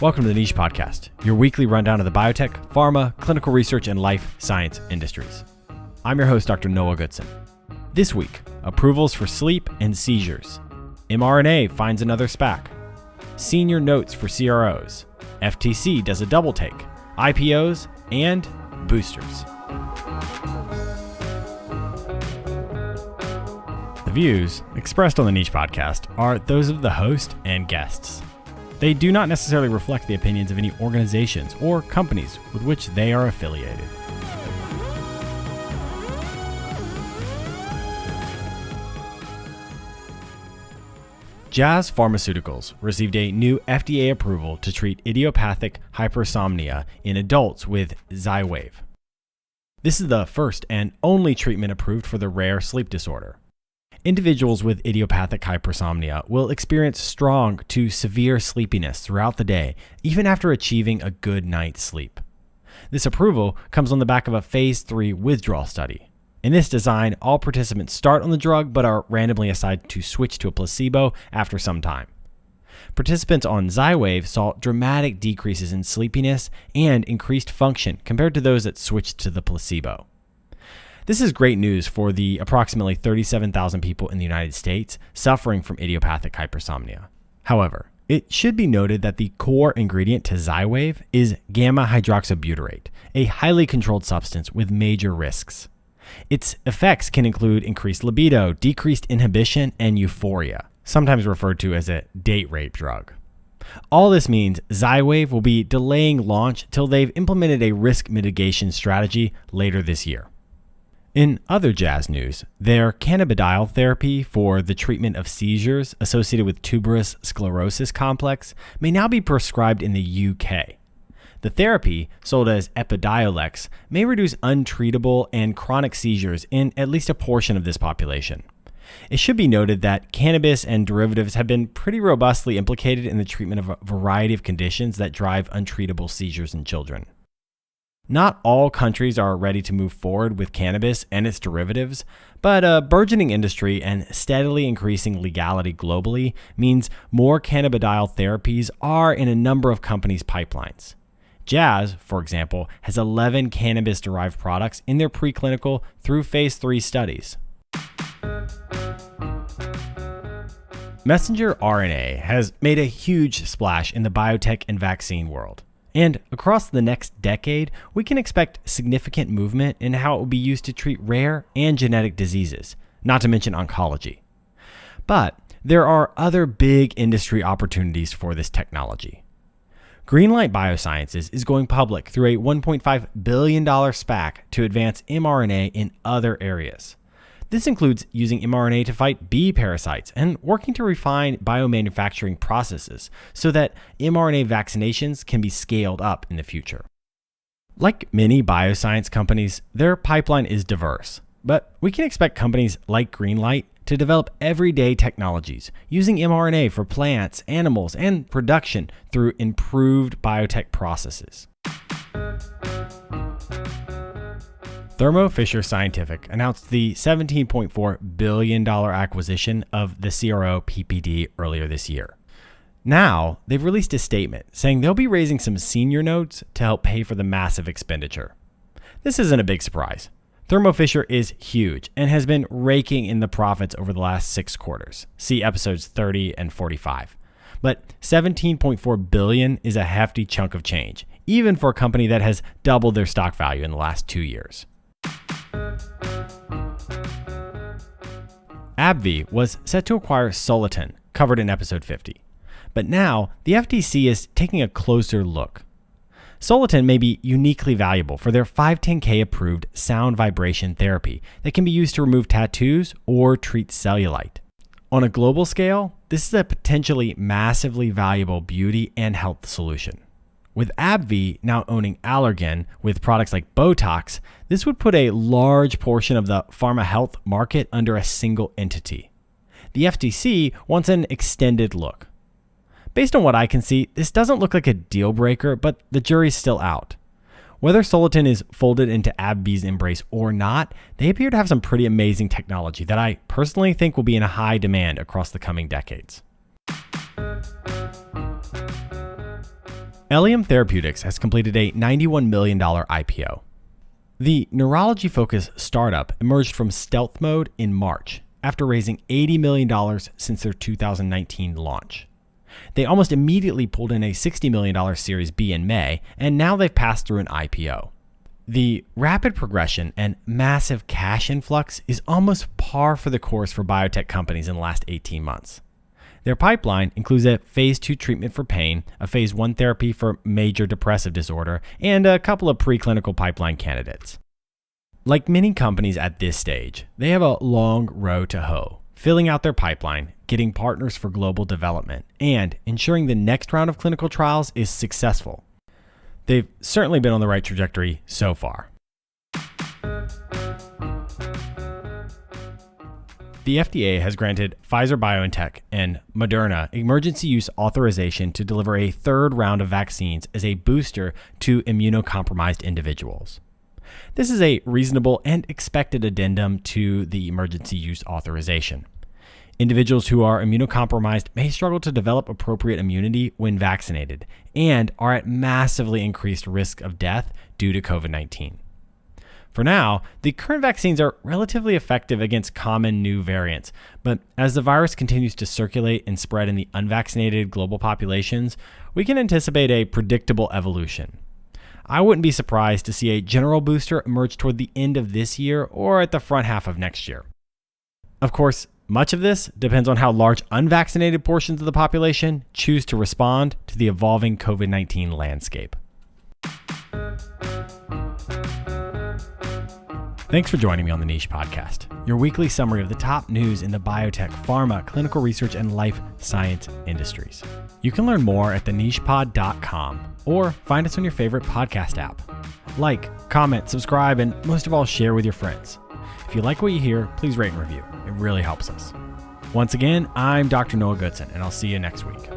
Welcome to the Niche Podcast, your weekly rundown of the biotech, pharma, clinical research, and life science industries. I'm your host, Dr. Noah Goodson. This week, approvals for sleep and seizures. mRNA finds another SPAC. Senior notes for CROs. FTC does a double take. IPOs and boosters. The views expressed on the Niche Podcast are those of the host and guests. They do not necessarily reflect the opinions of any organizations or companies with which they are affiliated. Jazz Pharmaceuticals received a new FDA approval to treat idiopathic hypersomnia in adults with Xywav. This is the first and only treatment approved for the rare sleep disorder. Individuals with idiopathic hypersomnia will experience strong to severe sleepiness throughout the day, even after achieving a good night's sleep. This approval comes on the back of a phase 3 withdrawal study. In this design, all participants start on the drug but are randomly assigned to switch to a placebo after some time. Participants on Xywav saw dramatic decreases in sleepiness and increased function compared to those that switched to the placebo. This is great news for the approximately 37,000 people in the United States suffering from idiopathic hypersomnia. However, it should be noted that the core ingredient to Xywav is gamma hydroxybutyrate, a highly controlled substance with major risks. Its effects can include increased libido, decreased inhibition, and euphoria, sometimes referred to as a date rape drug. All this means Xywav will be delaying launch till they've implemented a risk mitigation strategy later this year. In other Jazz news, their cannabidiol therapy for the treatment of seizures associated with tuberous sclerosis complex may now be prescribed in the UK. The therapy, sold as Epidiolex, may reduce untreatable and chronic seizures in at least a portion of this population. It should be noted that cannabis and derivatives have been pretty robustly implicated in the treatment of a variety of conditions that drive untreatable seizures in children. Not all countries are ready to move forward with cannabis and its derivatives, but a burgeoning industry and steadily increasing legality globally means more cannabidiol therapies are in a number of companies' pipelines. Jazz, for example, has 11 cannabis-derived products in their preclinical through phase 3 studies. Messenger RNA has made a huge splash in the biotech and vaccine world. And across the next decade, we can expect significant movement in how it will be used to treat rare and genetic diseases, not to mention oncology. But there are other big industry opportunities for this technology. Greenlight Biosciences is going public through a $1.5 billion SPAC to advance mRNA in other areas. This includes using mRNA to fight bee parasites and working to refine biomanufacturing processes so that mRNA vaccinations can be scaled up in the future. Like many bioscience companies, their pipeline is diverse, but we can expect companies like Greenlight to develop everyday technologies using mRNA for plants, animals, and production through improved biotech processes. Thermo Fisher Scientific announced the $17.4 billion acquisition of the CRO PPD earlier this year. Now, they've released a statement saying they'll be raising some senior notes to help pay for the massive expenditure. This isn't a big surprise. Thermo Fisher is huge and has been raking in the profits over the last 6 quarters. See episodes 30 and 45. But $17.4 billion is a hefty chunk of change, even for a company that has doubled their stock value in the last 2 years. AbbVie was set to acquire Soliton, covered in episode 50. But now, the FTC is taking a closer look. Soliton may be uniquely valuable for their 510K approved sound vibration therapy that can be used to remove tattoos or treat cellulite. On a global scale, this is a potentially massively valuable beauty and health solution. With AbbVie now owning Allergan with products like Botox, this would put a large portion of the pharma health market under a single entity. The FTC wants an extended look. Based on what I can see, this doesn't look like a deal breaker, but the jury's still out. Whether Soliton is folded into AbbVie's embrace or not, they appear to have some pretty amazing technology that I personally think will be in high demand across the coming decades. Eliem Therapeutics has completed a $91 million IPO. The neurology-focused startup emerged from stealth mode in March after raising $80 million since their 2019 launch. They almost immediately pulled in a $60 million Series B in May, and now they've passed through an IPO. The rapid progression and massive cash influx is almost par for the course for biotech companies in the last 18 months. Their pipeline includes a phase 2 treatment for pain, a phase 1 therapy for major depressive disorder, and a couple of preclinical pipeline candidates. Like many companies at this stage, they have a long row to hoe, filling out their pipeline, getting partners for global development, and ensuring the next round of clinical trials is successful. They've certainly been on the right trajectory so far. The FDA has granted Pfizer-BioNTech and Moderna emergency use authorization to deliver a third round of vaccines as a booster to immunocompromised individuals. This is a reasonable and expected addendum to the emergency use authorization. Individuals who are immunocompromised may struggle to develop appropriate immunity when vaccinated and are at massively increased risk of death due to COVID-19. For now, the current vaccines are relatively effective against common new variants, but as the virus continues to circulate and spread in the unvaccinated global populations, we can anticipate a predictable evolution. I wouldn't be surprised to see a general booster emerge toward the end of this year or at the front half of next year. Of course, much of this depends on how large unvaccinated portions of the population choose to respond to the evolving COVID-19 landscape. Thanks for joining me on the Niche Podcast, your weekly summary of the top news in the biotech, pharma, clinical research, and life science industries. You can learn more at thenichepod.com or find us on your favorite podcast app. Like, comment, subscribe, and most of all, share with your friends. If you like what you hear, please rate and review. It really helps us. Once again, I'm Dr. Noah Goodson, and I'll see you next week.